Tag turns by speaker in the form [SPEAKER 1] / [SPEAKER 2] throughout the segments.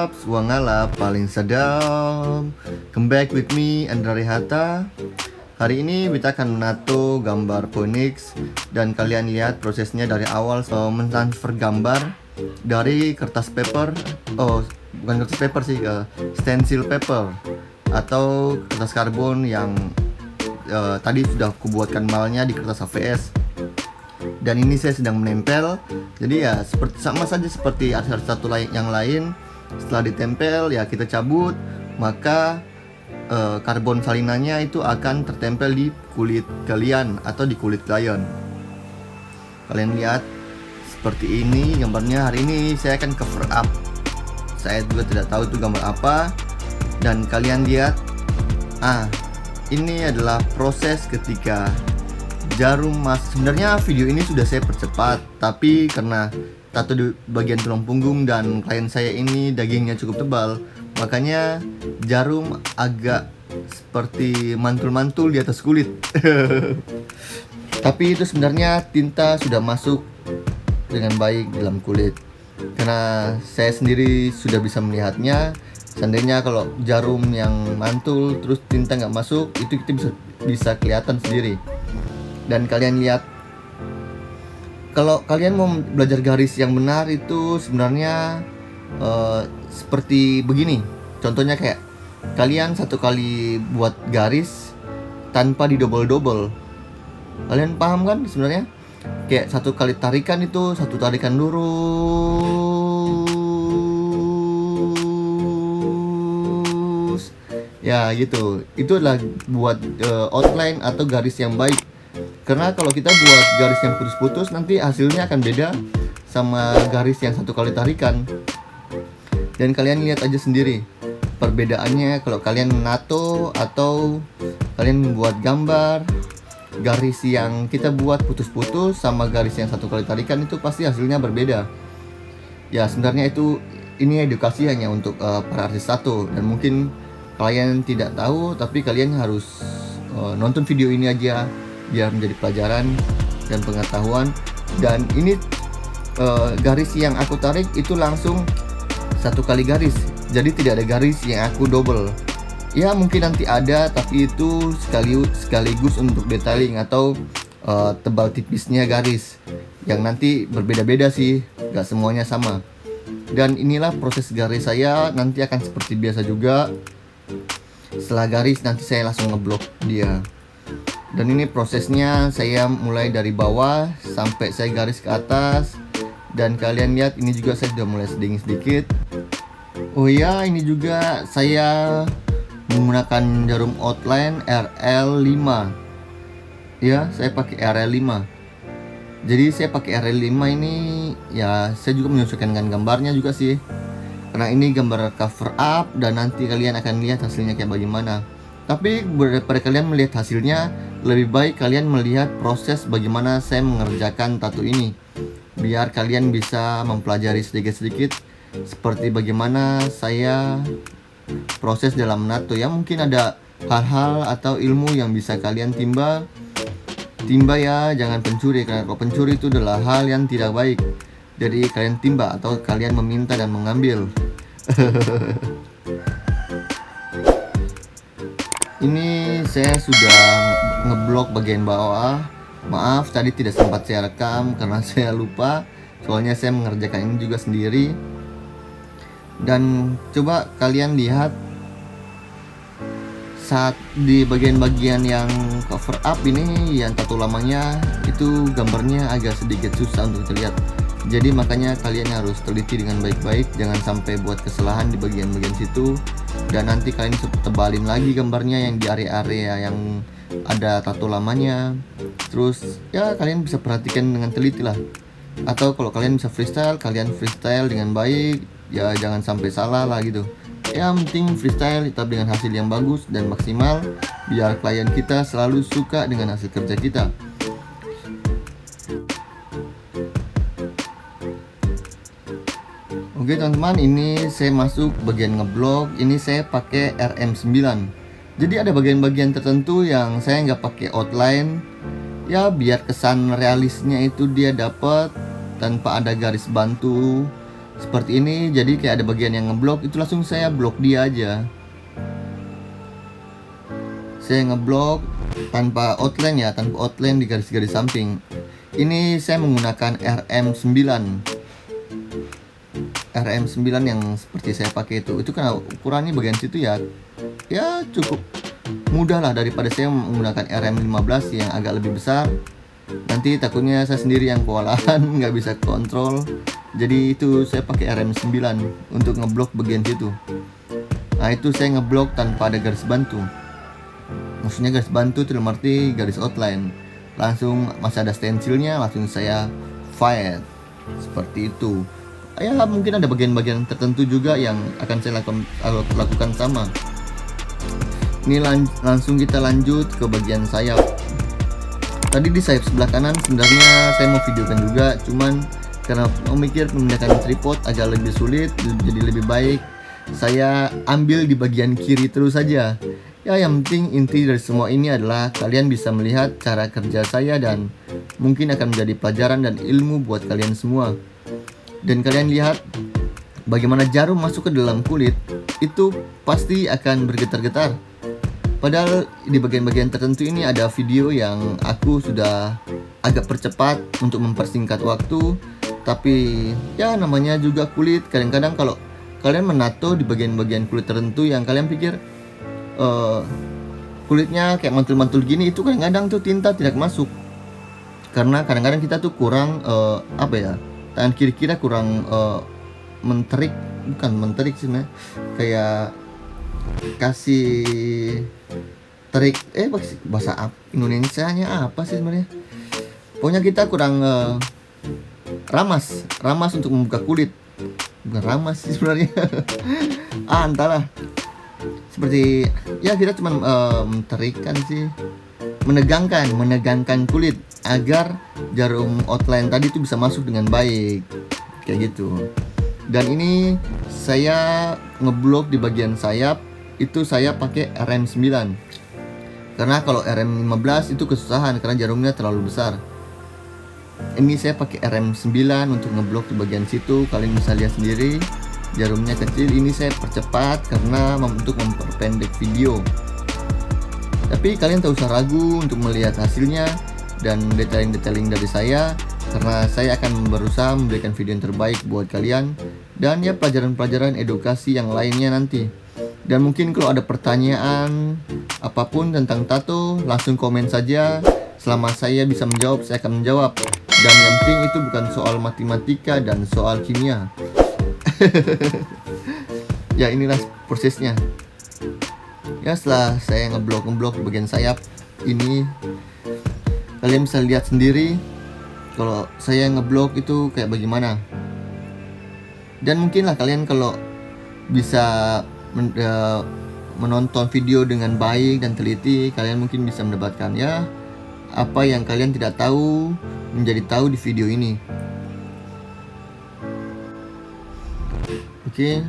[SPEAKER 1] Mantap, Swangala paling sedap. Come back with me, Andra Rehata. Hari ini kita akan menato gambar Phoenix. Dan kalian lihat prosesnya dari awal mentransfer gambar dari kertas paper. Oh, bukan kertas paper sih, stencil paper atau kertas karbon yang tadi sudah aku buatkan malnya di kertas HVS. Dan ini saya sedang menempel. Jadi ya seperti sama saja seperti artis satu yang lain. Setelah ditempel ya kita cabut, maka karbon salinannya itu akan tertempel di kulit kalian atau di kulit lion. Kalian lihat seperti ini gambarnya. Hari ini saya akan cover up. Saya juga tidak tahu itu gambar apa. Dan kalian lihat, ini adalah proses ketika jarum mas. Sebenarnya video ini sudah saya percepat, tapi karena tato di bagian tulang punggung dan klien saya ini dagingnya cukup tebal, makanya jarum agak seperti mantul-mantul di atas kulit. Tapi itu sebenarnya tinta sudah masuk dengan baik dalam kulit, karena saya sendiri sudah bisa melihatnya. Seandainya kalau jarum yang mantul terus tinta nggak masuk, itu kita bisa kelihatan sendiri. Dan kalian lihat, kalau kalian mau belajar garis yang benar itu sebenarnya seperti begini. Contohnya kayak kalian satu kali buat garis tanpa di double-double. Kalian paham kan sebenarnya? Kayak satu kali tarikan itu satu tarikan lurus. Ya gitu. Itu adalah buat outline atau garis yang baik. Karena kalau kita buat garis yang putus-putus, nanti hasilnya akan beda sama garis yang satu kali tarikan. Dan kalian lihat aja sendiri perbedaannya kalau kalian menato atau kalian membuat gambar. Garis yang kita buat putus-putus sama garis yang satu kali tarikan itu pasti hasilnya berbeda. Ya sebenarnya ini edukasi hanya untuk para artis tato. Dan mungkin kalian tidak tahu, tapi kalian harus nonton video ini aja biar menjadi pelajaran dan pengetahuan. Dan ini garis yang aku tarik itu langsung satu kali garis, jadi tidak ada garis yang aku double. Ya mungkin nanti ada, tapi itu sekaligus untuk detailing atau tebal tipisnya garis yang nanti berbeda-beda sih, gak semuanya sama. Dan inilah proses garis saya, nanti akan seperti biasa juga. Setelah garis nanti saya langsung ngeblok dia. Dan ini prosesnya, saya mulai dari bawah sampai saya garis ke atas. Dan kalian lihat ini juga saya sudah mulai sedikit. Oh ya, ini juga saya menggunakan jarum outline RL5. Ya, saya pakai RL5. Jadi saya pakai RL5 ini ya, saya juga menyesuaikan dengan gambarnya juga sih. Karena ini gambar cover up dan nanti kalian akan lihat hasilnya kayak bagaimana. Tapi daripada kalian melihat hasilnya, lebih baik kalian melihat proses bagaimana saya mengerjakan tato ini, biar kalian bisa mempelajari sedikit-sedikit seperti bagaimana saya proses dalam menato. Ya mungkin ada hal-hal atau ilmu yang bisa kalian timba ya, jangan pencuri, karena kalau pencuri itu adalah hal yang tidak baik. Jadi kalian timba atau kalian meminta dan mengambil. Ini saya sudah ngeblok bagian bawah. Maaf tadi tidak sempat saya rekam karena saya lupa. Soalnya saya mengerjakan ini juga sendiri. Dan coba kalian lihat saat di bagian-bagian yang cover up ini, yang tato lamanya itu gambarnya agak sedikit susah untuk terlihat. Jadi makanya kalian harus teliti dengan baik-baik, jangan sampai buat kesalahan di bagian-bagian situ. Dan nanti kalian tebalin lagi gambarnya yang di area-area yang ada tato lamanya. Terus ya kalian bisa perhatikan dengan teliti lah. Atau kalau kalian bisa freestyle, kalian freestyle dengan baik. Ya jangan sampai salah lah gitu. Yang penting freestyle tetap dengan hasil yang bagus dan maksimal, biar klien kita selalu suka dengan hasil kerja kita. Oke teman-teman, ini saya masuk bagian ngeblok. Ini saya pakai RM9. Jadi ada bagian-bagian tertentu yang saya nggak pakai outline. Ya biar kesan realisnya itu dia dapat tanpa ada garis bantu. seperti ini. Jadi kayak ada bagian yang ngeblok, itu langsung saya blok dia aja. Saya ngeblok tanpa outline ya, tanpa outline di garis-garis samping. Ini saya menggunakan RM9 yang seperti saya pakai itu karena ukurannya bagian situ ya cukup mudah lah daripada saya menggunakan RM15 yang agak lebih besar. Nanti takutnya saya sendiri yang kewalahan nggak bisa kontrol. Jadi itu saya pakai RM9 untuk ngeblok bagian situ. Nah itu saya ngeblok tanpa ada garis bantu. Maksudnya garis bantu itu dalam arti garis outline. Langsung masih ada stensilnya, langsung saya file seperti itu. Ya mungkin ada bagian-bagian tertentu juga yang akan saya lakukan sama. Ini langsung kita lanjut ke bagian sayap. Tadi di sayap sebelah kanan sebenarnya saya mau videokan juga, cuman karena memikir memindahkan tripod agak lebih sulit, jadi lebih baik saya ambil di bagian kiri terus saja. Ya yang penting inti dari semua ini adalah kalian bisa melihat cara kerja saya dan mungkin akan menjadi pelajaran dan ilmu buat kalian semua. Dan kalian lihat bagaimana jarum masuk ke dalam kulit itu pasti akan bergetar-getar. Padahal di bagian-bagian tertentu ini ada video yang aku sudah agak percepat untuk mempersingkat waktu. Tapi ya namanya juga kulit, kadang-kadang kalau kalian menato di bagian-bagian kulit tertentu yang kalian pikir kulitnya kayak mantul-mantul gini, itu kadang-kadang tuh tinta tidak masuk karena kadang-kadang kita tuh kurang tangan kiri kita kurang bukan menterik sih, kayak kasih terik bahasa Indonesianya apa sih sebenarnya, pokoknya kita kurang ramas untuk membuka kulit, bukan ramas sih sebenarnya. Entahlah, seperti ya kita cuma menterikan sih, menegangkan kulit agar jarum outline tadi itu bisa masuk dengan baik kayak gitu. Dan ini saya ngeblok di bagian sayap itu saya pakai RM9 karena kalau RM15 itu kesusahan karena jarumnya terlalu besar. Ini saya pakai RM9 untuk ngeblok di bagian situ, kalian bisa lihat sendiri. Jarumnya kecil, ini saya percepat karena untuk memperpendek video. Tapi kalian tak usah ragu untuk melihat hasilnya dan detailing dari saya, karena saya akan berusaha memberikan video yang terbaik buat kalian dan ya pelajaran-pelajaran edukasi yang lainnya nanti. Dan mungkin kalau ada pertanyaan apapun tentang tato, langsung komen saja. Selama saya bisa menjawab, saya akan menjawab. Dan yang penting itu bukan soal matematika dan soal kimia. Ya inilah prosesnya. Ya setelah saya ngeblok di bagian sayap ini, kalian bisa lihat sendiri kalau saya ngeblok itu kayak bagaimana. Dan mungkinlah kalian kalau bisa menonton video dengan baik dan teliti, kalian mungkin bisa mendapatkan ya apa yang kalian tidak tahu menjadi tahu di video ini. Oke,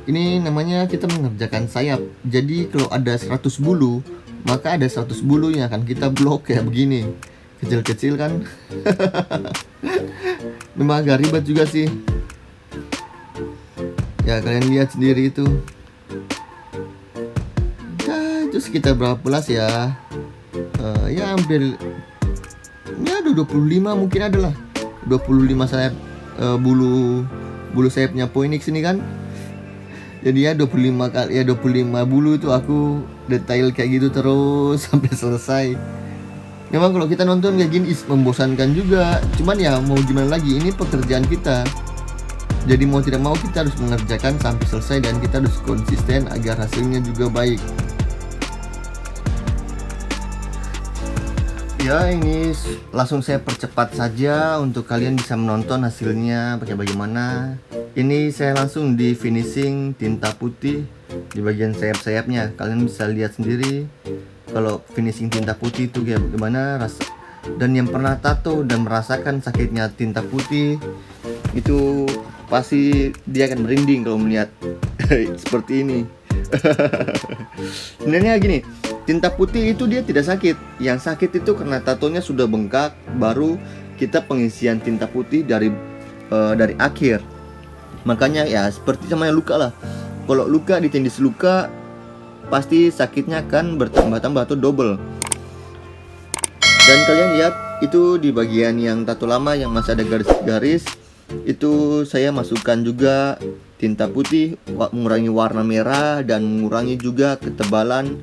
[SPEAKER 1] ini namanya kita mengerjakan sayap. Jadi kalau ada 100 bulu, maka ada 100 bulu yang akan kita blok kayak begini. Kecil-kecil kan. Memang agak ribet juga sih. Ya kalian lihat sendiri itu. Ya itu sekitar berapa belas ya. Ya hampir ya 25 mungkin adalah 25 sayap bulu sayapnya Phoenix ini kan. Jadi ya 25 kali ya 25 bulu itu aku detail kayak gitu terus sampai selesai. Memang kalau kita nonton kayak gini membosankan juga. Cuman ya mau gimana lagi, ini pekerjaan kita. Jadi mau tidak mau kita harus mengerjakan sampai selesai dan kita harus konsisten agar hasilnya juga baik. Ya ini langsung saya percepat saja untuk kalian bisa menonton hasilnya bagaimana. Ini saya langsung di finishing tinta putih di bagian sayap-sayapnya. Kalian bisa lihat sendiri kalau finishing tinta putih itu kayak bagaimana rasa. Dan yang pernah tato dan merasakan sakitnya tinta putih itu pasti dia akan merinding kalau melihat seperti ini. Sebenarnya gini, tinta putih itu dia tidak sakit. Yang sakit itu karena tatonya sudah bengkak, baru kita pengisian tinta putih dari akhir. Makanya ya seperti namanya luka lah. Kalau luka ditindis luka, pasti sakitnya akan bertambah-tambah atau double. Dan kalian lihat itu di bagian yang tato lama yang masih ada garis-garis, itu saya masukkan juga tinta putih, mengurangi warna merah dan mengurangi juga ketebalan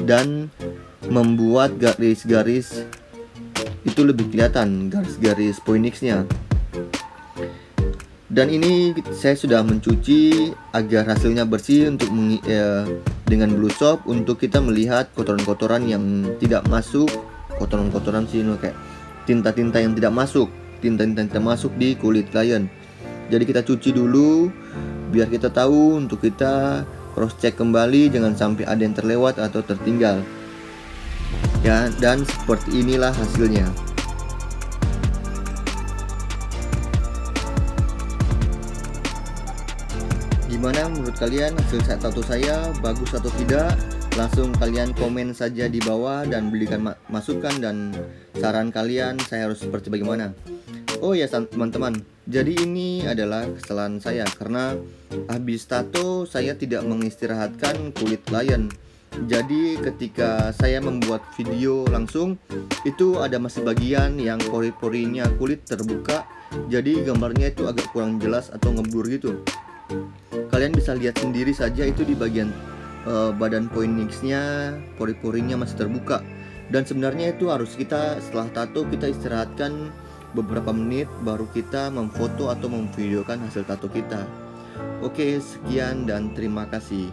[SPEAKER 1] dan membuat garis-garis itu lebih kelihatan, garis-garis poinixnya. Dan ini saya sudah mencuci agar hasilnya bersih untuk dengan blue soap untuk kita melihat kotoran-kotoran yang tidak masuk, kotoran-kotoran sih kayak tinta-tinta yang tidak masuk, tinta-tinta yang tidak masuk di kulit lion. Jadi kita cuci dulu biar kita tahu untuk kita cross check kembali, jangan sampai ada yang terlewat atau tertinggal. Ya, dan seperti inilah hasilnya. Gimana menurut kalian hasil tato saya, bagus atau tidak? Langsung kalian komen saja di bawah dan berikan masukan dan saran kalian saya harus seperti bagaimana. Oh ya teman-teman, jadi ini adalah kesalahan saya karena habis tato saya tidak mengistirahatkan kulit lion. Jadi ketika saya membuat video langsung, itu ada masih bagian yang pori-porinya kulit terbuka, jadi gambarnya itu agak kurang jelas atau ngeblur gitu. Kalian bisa lihat sendiri saja itu di bagian badan poinixnya, pori-porinya masih terbuka. Dan sebenarnya itu harus kita setelah tato kita istirahatkan beberapa menit baru kita memfoto atau memvideokan hasil tato kita. Oke, sekian dan terima kasih.